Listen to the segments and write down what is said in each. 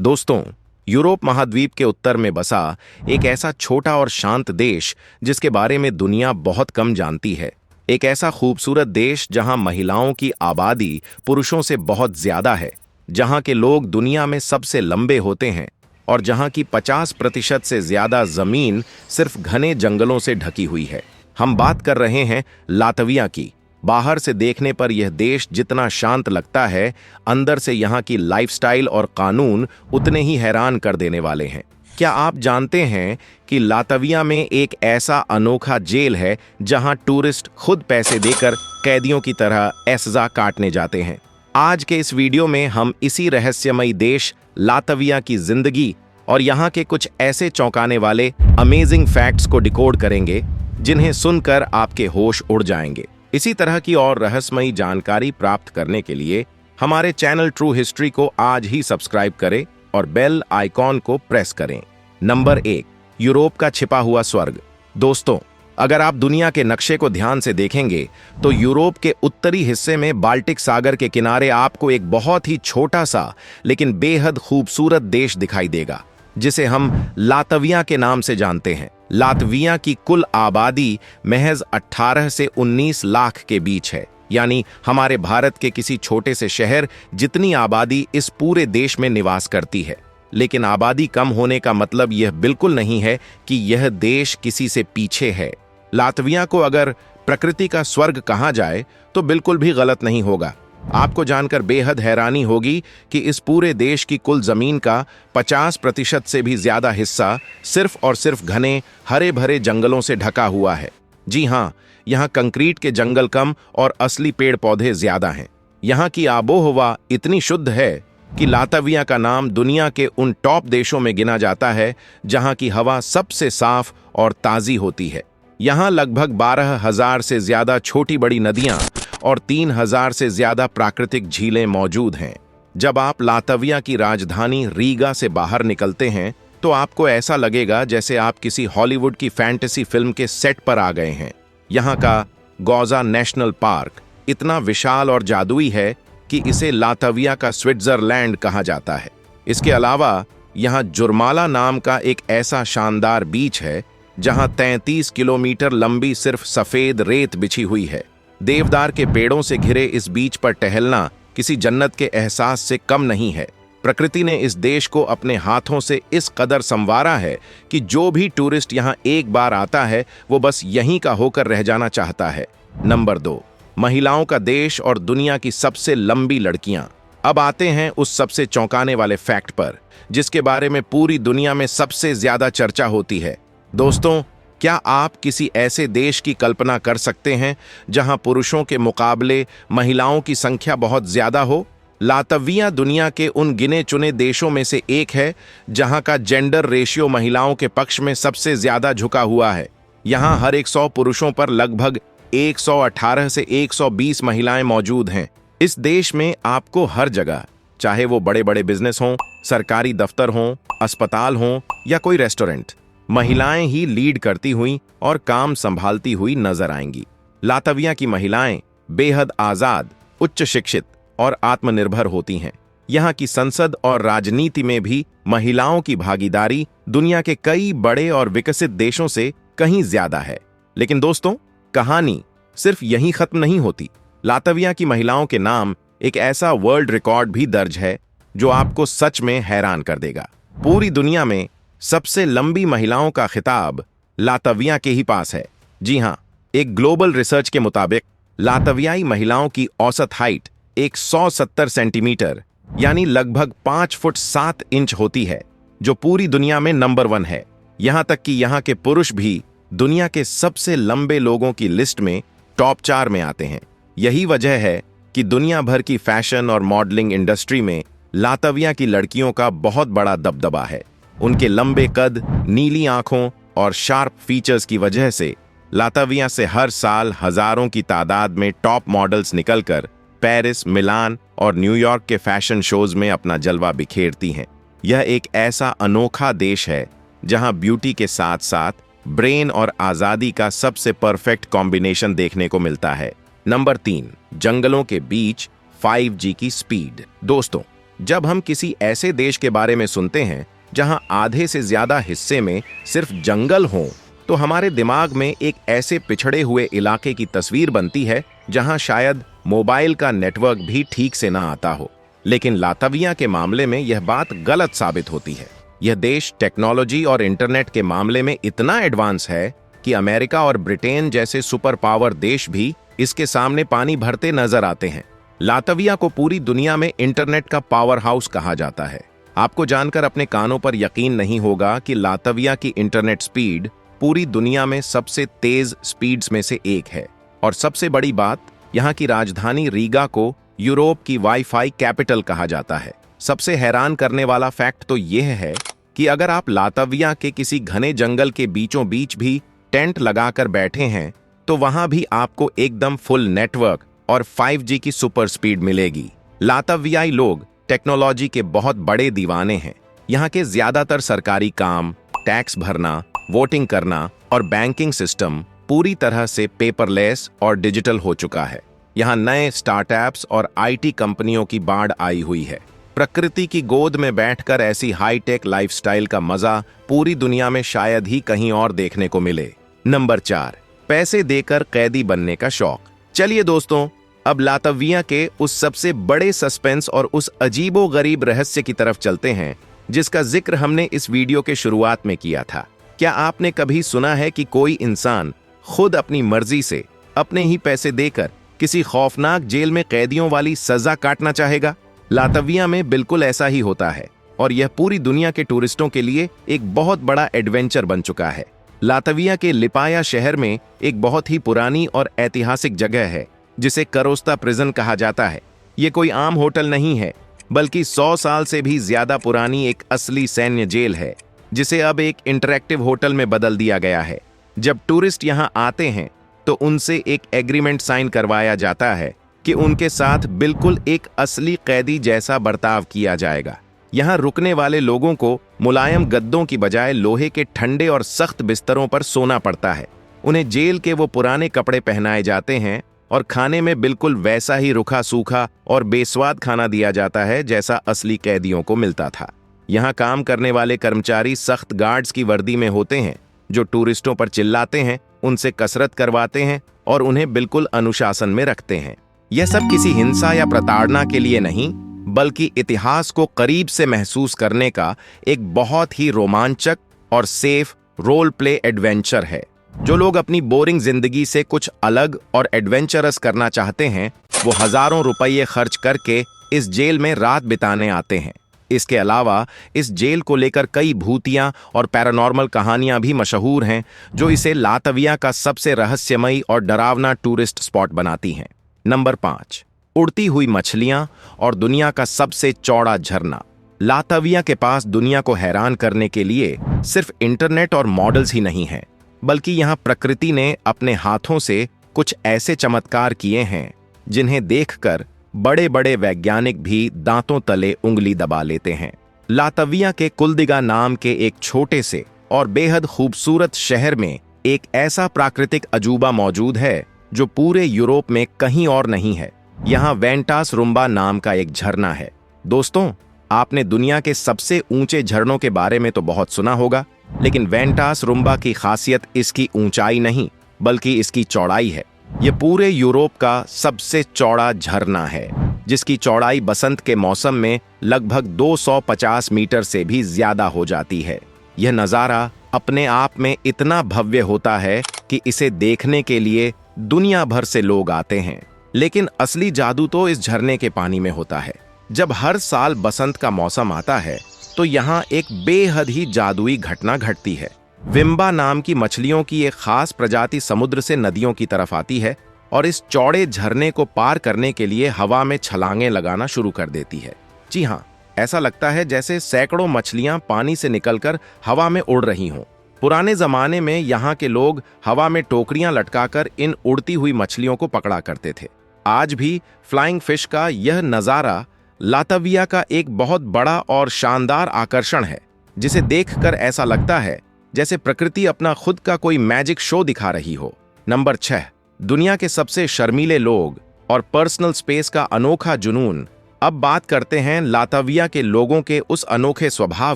दोस्तों, यूरोप महाद्वीप के उत्तर में बसा एक ऐसा छोटा और शांत देश जिसके बारे में दुनिया बहुत कम जानती है। एक ऐसा खूबसूरत देश जहां महिलाओं की आबादी पुरुषों से बहुत ज्यादा है, जहां के लोग दुनिया में सबसे लंबे होते हैं और जहां की 50% से ज्यादा जमीन सिर्फ घने जंगलों से ढकी हुई है। हम बात कर रहे हैं लातविया की। बाहर से देखने पर यह देश जितना शांत लगता है, अंदर से यहाँ की लाइफस्टाइल और कानून उतने ही हैरान कर देने वाले हैं। क्या आप जानते हैं कि लातविया में एक ऐसा अनोखा जेल है जहां टूरिस्ट खुद पैसे देकर कैदियों की तरह सजा काटने जाते हैं? आज के इस वीडियो में हम इसी रहस्यमयी देश लातविया की जिंदगी और यहाँ के कुछ ऐसे चौंकाने वाले अमेजिंग फैक्ट्स को डिकोड करेंगे जिन्हें सुनकर आपके होश उड़ जाएंगे। इसी तरह की और रहस्यमयी जानकारी प्राप्त करने के लिए हमारे चैनल ट्रू हिस्ट्री को आज ही सब्सक्राइब करें और बेल आइकॉन को प्रेस करें। नंबर 1, यूरोप का छिपा हुआ स्वर्ग। दोस्तों, अगर आप दुनिया के नक्शे को ध्यान से देखेंगे तो यूरोप के उत्तरी हिस्से में बाल्टिक सागर के किनारे आपको एक बहुत ही छोटा सा लेकिन बेहद खूबसूरत देश दिखाई देगा, जिसे हम लातविया के नाम से जानते हैं। लातविया की कुल आबादी महज 18 से 19 लाख के बीच है, यानी हमारे भारत के किसी छोटे से शहर जितनी आबादी इस पूरे देश में निवास करती है। लेकिन आबादी कम होने का मतलब यह बिल्कुल नहीं है कि यह देश किसी से पीछे है। लातविया को अगर प्रकृति का स्वर्ग कहा जाए तो बिल्कुल भी गलत नहीं होगा। आपको जानकर बेहद हैरानी होगी कि इस पूरे देश की कुल जमीन का 50% से भी ज्यादा हिस्सा सिर्फ और सिर्फ घने हरे भरे जंगलों से ढका हुआ है। जी हाँ, यहाँ कंक्रीट के जंगल कम और असली पेड़ पौधे ज्यादा हैं। यहाँ की आबोहवा इतनी शुद्ध है कि लातविया का नाम दुनिया के उन टॉप देशों में गिना जाता है जहाँ की हवा सबसे साफ और ताज़ी होती है। यहाँ लगभग 12,000 से ज्यादा छोटी बड़ी नदियाँ और 3,000 से ज्यादा प्राकृतिक झीलें मौजूद हैं। जब आप लातविया की राजधानी रीगा से बाहर निकलते हैं तो आपको ऐसा लगेगा जैसे आप किसी हॉलीवुड की फैंटेसी फिल्म के सेट पर आ गए हैं। यहाँ का गौजा नेशनल पार्क इतना विशाल और जादुई है कि इसे लातविया का स्विट्जरलैंड कहा जाता है। इसके अलावा यहाँ जुर्माला नाम का एक ऐसा शानदार बीच है जहाँ 33 किलोमीटर लंबी सिर्फ सफेद रेत बिछी हुई है। देवदार के पेड़ों से घिरे इस बीच पर टहलना किसी जन्नत के एहसास से कम नहीं है। प्रकृति ने इस देश को अपने हाथों से इस कदर संवारा है कि जो भी टूरिस्ट यहाँ एक बार आता है वो बस यहीं का होकर रह जाना चाहता है। नंबर 2, महिलाओं का देश और दुनिया की सबसे लंबी लड़कियां। अब आते हैं उस सबसे चौंकाने वाले फैक्ट पर जिसके बारे में पूरी दुनिया में सबसे ज्यादा चर्चा होती है। दोस्तों, क्या आप किसी ऐसे देश की कल्पना कर सकते हैं जहां पुरुषों के मुकाबले महिलाओं की संख्या बहुत ज्यादा हो? लातविया दुनिया के उन गिने चुने देशों में से एक है जहां का जेंडर रेशियो महिलाओं के पक्ष में सबसे ज्यादा झुका हुआ है। यहां हर 100 पुरुषों पर लगभग 118 से 120 महिलाएं मौजूद हैं। इस देश में आपको हर जगह, चाहे वो बड़े बड़े बिजनेस हों, सरकारी दफ्तर हों, अस्पताल हों या कोई रेस्टोरेंट, महिलाएं ही लीड करती हुई और काम संभालती हुई नजर आएंगी। लातविया की महिलाएं बेहद आजाद, उच्च शिक्षित और आत्मनिर्भर होती हैं। यहाँ की संसद और राजनीति में भी महिलाओं की भागीदारी दुनिया के कई बड़े और विकसित देशों से कहीं ज्यादा है। लेकिन दोस्तों, कहानी सिर्फ यहीं खत्म नहीं होती। लातविया की महिलाओं के नाम एक ऐसा वर्ल्ड रिकॉर्ड भी दर्ज है जो आपको सच में हैरान कर देगा। पूरी दुनिया में सबसे लंबी महिलाओं का खिताब लातविया के ही पास है। जी हाँ, एक ग्लोबल रिसर्च के मुताबिक लातवियाई महिलाओं की औसत हाइट 170 सेंटीमीटर यानी लगभग 5 फुट 7 इंच होती है, जो पूरी दुनिया में नंबर 1 है। यहाँ तक कि यहाँ के पुरुष भी दुनिया के सबसे लंबे लोगों की लिस्ट में टॉप 4 में आते हैं। यही वजह है कि दुनिया भर की फैशन और मॉडलिंग इंडस्ट्री में लातविया की लड़कियों का बहुत बड़ा दबदबा है। उनके लंबे कद, नीली आंखों और शार्प फीचर्स की वजह से लातविया से हर साल हजारों की तादाद में टॉप मॉडल्स निकलकर पेरिस, मिलान और न्यूयॉर्क के फैशन शोज में अपना जलवा बिखेरती हैं। यह एक ऐसा अनोखा देश है जहां ब्यूटी के साथ साथ ब्रेन और आजादी का सबसे परफेक्ट कॉम्बिनेशन देखने को मिलता है। नंबर 3, जंगलों के बीच 5G की स्पीड। दोस्तों, जब हम किसी ऐसे देश के बारे में सुनते हैं जहां आधे से ज्यादा हिस्से में सिर्फ जंगल हों, तो हमारे दिमाग में एक ऐसे पिछड़े हुए इलाके की तस्वीर बनती है जहां शायद मोबाइल का नेटवर्क भी ठीक से ना आता हो। लेकिन लातविया के मामले में यह बात गलत साबित होती है। यह देश टेक्नोलॉजी और इंटरनेट के मामले में इतना एडवांस है कि अमेरिका और ब्रिटेन जैसे सुपर पावर देश भी इसके सामने पानी भरते नजर आते हैं। लातविया को पूरी दुनिया में इंटरनेट का पावर हाउस कहा जाता है। आपको जानकर अपने कानों पर यकीन नहीं होगा कि लातविया की इंटरनेट स्पीड पूरी दुनिया में सबसे तेज स्पीड्स में से एक है। और सबसे बड़ी बात, यहाँ की राजधानी रीगा को यूरोप की वाईफाई कैपिटल कहा जाता है। सबसे हैरान करने वाला फैक्ट तो यह है कि अगर आप लातविया के किसी घने जंगल के बीचों बीच भी टेंट लगाकर बैठे हैं तो वहां भी आपको एकदम फुल नेटवर्क और 5G की सुपर स्पीड मिलेगी। लातवियाई लोग टेक्नोलॉजी के बहुत बड़े दीवाने हैं। यहाँ के ज्यादातर सरकारी काम, टैक्स भरना, वोटिंग करना और बैंकिंग सिस्टम पूरी तरह से पेपरलेस और डिजिटल हो चुका है। यहाँ नए स्टार्टअप्स और IT कंपनियों की बाढ़ आई हुई है। प्रकृति की गोद में बैठकर ऐसी हाईटेक लाइफस्टाइल का मजा पूरी दुनिया में शायद ही कहीं और देखने को मिले। नंबर 4, पैसे देकर कैदी बनने का शौक। चलिए दोस्तों, अब लातविया के उस सबसे बड़े सस्पेंस और उस अजीबोगरीब रहस्य की तरफ चलते हैं जिसका जिक्र हमने इस वीडियो के शुरुआत में किया था। क्या आपने कभी सुना है कि कोई इंसान खुद अपनी मर्जी से अपने ही पैसे देकर किसी खौफनाक जेल में कैदियों वाली सजा काटना चाहेगा? लातविया में बिल्कुल ऐसा ही होता है और यह पूरी दुनिया के टूरिस्टों के लिए एक बहुत बड़ा एडवेंचर बन चुका है। लातविया के लिपाया शहर में एक बहुत ही पुरानी और ऐतिहासिक जगह है जिसे करोस्ता प्रिजन कहा जाता है। ये कोई आम होटल नहीं है, बल्कि 100 साल से भी ज्यादा पुरानी एक असली सैन्य जेल है जिसे अब एक इंटरैक्टिव होटल में बदल दिया गया है। जब टूरिस्ट यहाँ आते हैं तो उनसे एक एग्रीमेंट साइन करवाया जाता है कि उनके साथ बिल्कुल एक असली कैदी जैसा बर्ताव किया जाएगा। यहाँ रुकने वाले लोगों को मुलायम गद्दों की बजाय लोहे के ठंडे और सख्त बिस्तरों पर सोना पड़ता है। उन्हें जेल के वो पुराने कपड़े पहनाए जाते हैं और खाने में बिल्कुल वैसा ही रूखा सूखा और बेस्वाद खाना दिया जाता है जैसा असली कैदियों को मिलता था। यहाँ काम करने वाले कर्मचारी सख्त गार्ड्स की वर्दी में होते हैं जो टूरिस्टों पर चिल्लाते हैं, उनसे कसरत करवाते हैं और उन्हें बिल्कुल अनुशासन में रखते हैं। यह सब किसी हिंसा या प्रताड़ना के लिए नहीं, बल्कि इतिहास को करीब से महसूस करने का एक बहुत ही रोमांचक और सेफ रोल प्ले एडवेंचर है। जो लोग अपनी बोरिंग जिंदगी से कुछ अलग और एडवेंचरस करना चाहते हैं, वो हजारों रुपये खर्च करके इस जेल में रात बिताने आते हैं। इसके अलावा इस जेल को लेकर कई भूतियां और पैरानॉर्मल कहानियां भी मशहूर हैं जो इसे लातविया का सबसे रहस्यमयी और डरावना टूरिस्ट स्पॉट बनाती हैं। नंबर 5, उड़ती हुई मछलियां और दुनिया का सबसे चौड़ा झरना। लातविया के पास दुनिया को हैरान करने के लिए सिर्फ इंटरनेट और मॉडल्स ही नहीं हैं, बल्कि यहाँ प्रकृति ने अपने हाथों से कुछ ऐसे चमत्कार किए हैं जिन्हें देखकर बड़े बड़े वैज्ञानिक भी दांतों तले उंगली दबा लेते हैं। लातविया के कुलदिगा नाम के एक छोटे से और बेहद खूबसूरत शहर में एक ऐसा प्राकृतिक अजूबा मौजूद है जो पूरे यूरोप में कहीं और नहीं है। यहाँ वेंटास रुम्बा नाम का एक झरना है। दोस्तों, आपने दुनिया के सबसे ऊंचे झरनों के बारे में तो बहुत सुना होगा, लेकिन वेंटास रुम्बा की खासियत इसकी ऊंचाई नहीं, बल्कि इसकी चौड़ाई है। यह पूरे यूरोप का सबसे चौड़ा झरना है, जिसकी चौड़ाई बसंत के मौसम में लगभग 250 मीटर से भी ज्यादा हो जाती है। यह नज़ारा अपने आप में इतना भव्य होता है कि इसे देखने के लिए दुनिया भर से लोग आते हैं। लेकिन असली जादू तो इस झरने के पानी में होता है। जब हर साल बसंत का मौसम आता है तो यहाँ एक बेहद ही जादुई घटना घटती है। विम्बा नाम की मछलियों की एक खास प्रजाति समुद्र से नदियों की तरफ आती है और इस चौड़े झरने को पार करने के लिए हवा में छलांगें लगाना शुरू कर देती है। जी हाँ, ऐसा लगता है जैसे सैकड़ों मछलियां पानी से निकलकर हवा में उड़ रही हों। पुराने जमाने में यहाँ के लोग हवा में टोकरियां लटकाकर इन उड़ती हुई मछलियों को पकड़ा करते थे। आज भी फ्लाइंग फिश का यह नज़ारा लातविया का एक बहुत बड़ा और शानदार आकर्षण है, जिसे देखकर ऐसा लगता है जैसे प्रकृति अपना खुद का कोई मैजिक शो दिखा रही हो। नंबर 6, दुनिया के सबसे शर्मीले लोग और पर्सनल स्पेस का अनोखा जुनून अब बात करते हैं लातविया के लोगों के उस अनोखे स्वभाव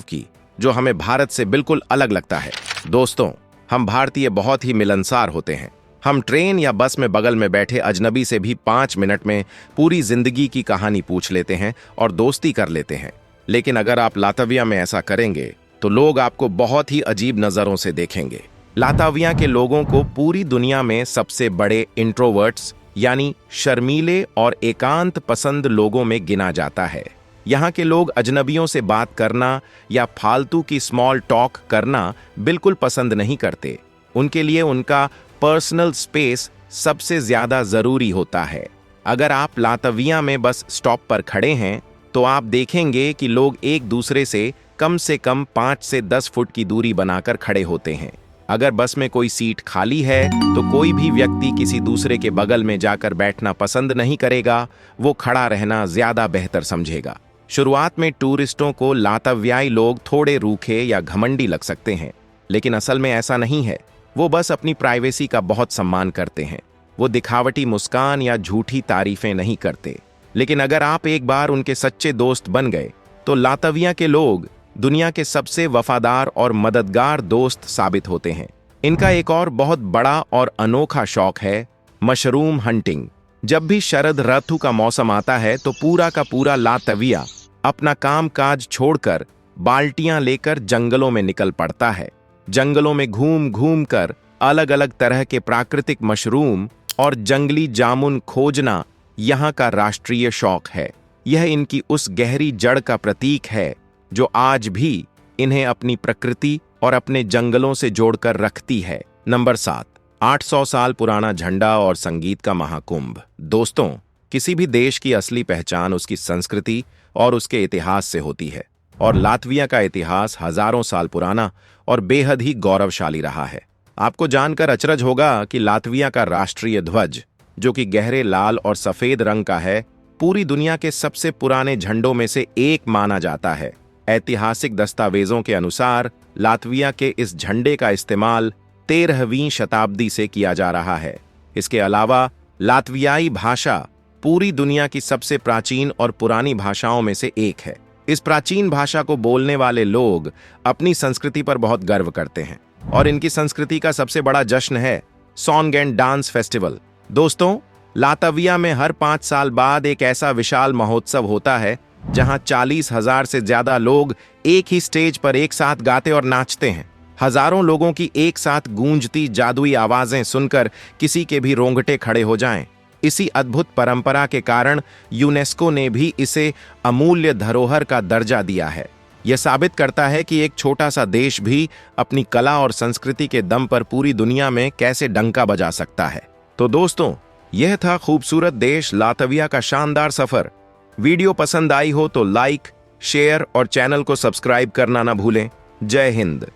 की जो हमें भारत से बिल्कुल अलग लगता है। दोस्तों, हम भारतीय बहुत ही मिलनसार होते हैं। हम ट्रेन या बस में बगल में बैठे अजनबी से भी 5 मिनट में पूरी जिंदगी की कहानी पूछ लेते हैं और दोस्ती कर लेते हैं। लेकिन अगर आप लातविया में ऐसा करेंगे तो लोग आपको बहुत ही अजीब नजरों से देखेंगे। लातविया के लोगों को पूरी दुनिया में सबसे बड़े इंट्रोवर्ट्स यानी शर्मीले और एकांत पसंद लोगों में गिना जाता है। यहाँ के लोग अजनबियों से बात करना या फालतू की स्मॉल टॉक करना बिल्कुल पसंद नहीं करते। उनके लिए उनका पर्सनल स्पेस सबसे ज्यादा जरूरी होता है। अगर आप लातविया में बस स्टॉप पर खड़े हैं तो आप देखेंगे कि लोग एक दूसरे से कम 5 से 10 फुट की दूरी बनाकर खड़े होते हैं। अगर बस में कोई सीट खाली है तो कोई भी व्यक्ति किसी दूसरे के बगल में जाकर बैठना पसंद नहीं करेगा, वो खड़ा रहना ज्यादा बेहतर समझेगा। शुरुआत में टूरिस्टों को लातवियाई लोग थोड़े रूखे या घमंडी लग सकते हैं, लेकिन असल में ऐसा नहीं है। वो बस अपनी प्राइवेसी का बहुत सम्मान करते हैं। वो दिखावटी मुस्कान या झूठी तारीफें नहीं करते। लेकिन अगर आप एक बार उनके सच्चे दोस्त बन गए तो लातविया के लोग दुनिया के सबसे वफादार और मददगार दोस्त साबित होते हैं। इनका एक और बहुत बड़ा और अनोखा शौक है मशरूम हंटिंग। जब भी शरद ऋतु का मौसम आता है तो पूरा का पूरा लातविया अपना काम काज छोड़कर बाल्टियां लेकर जंगलों में निकल पड़ता है। जंगलों में घूम घूम कर अलग अलग तरह के प्राकृतिक मशरूम और जंगली जामुन खोजना यहाँ का राष्ट्रीय शौक है। यह इनकी उस गहरी जड़ का प्रतीक है जो आज भी इन्हें अपनी प्रकृति और अपने जंगलों से जोड़कर रखती है। नंबर 7, 800 साल पुराना झंडा और संगीत का महाकुंभ। दोस्तों, किसी भी देश की असली पहचान उसकी संस्कृति और उसके इतिहास से होती है, और लातविया का इतिहास हजारों साल पुराना और बेहद ही गौरवशाली रहा है। आपको जानकर अचरज होगा कि लातविया का राष्ट्रीय ध्वज, जो कि गहरे लाल और सफेद रंग का है, पूरी दुनिया के सबसे पुराने झंडों में से एक माना जाता है। ऐतिहासिक दस्तावेजों के अनुसार लातविया के इस झंडे का इस्तेमाल 13वीं शताब्दी से किया जा रहा है। इसके अलावा लातवियाई भाषा पूरी दुनिया की सबसे प्राचीन और पुरानी भाषाओं में से एक है। इस प्राचीन भाषा को बोलने वाले लोग अपनी संस्कृति पर बहुत गर्व करते हैं, और इनकी संस्कृति का सबसे बड़ा जश्न है सॉन्गेन डांस फेस्टिवल। दोस्तों, लातविया में हर 5 साल बाद एक ऐसा विशाल महोत्सव होता है जहां 40,000 से ज्यादा लोग एक ही स्टेज पर एक साथ गाते और नाचते हैं। हजारों लोगों की एक साथ गूंजती जादुई आवाजें सुनकर किसी के भी रोंगटे खड़े हो जाएं। इसी अद्भुत परंपरा के कारण यूनेस्को ने भी इसे अमूल्य धरोहर का दर्जा दिया है। यह साबित करता है कि एक छोटा सा देश भी अपनी कला और संस्कृति के दम पर पूरी दुनिया में कैसे डंका बजा सकता है। तो दोस्तों, यह था खूबसूरत देश लातविया का शानदार सफर। वीडियो पसंद आई हो तो लाइक, शेयर और चैनल को सब्सक्राइब करना ना भूलें। जय हिंद।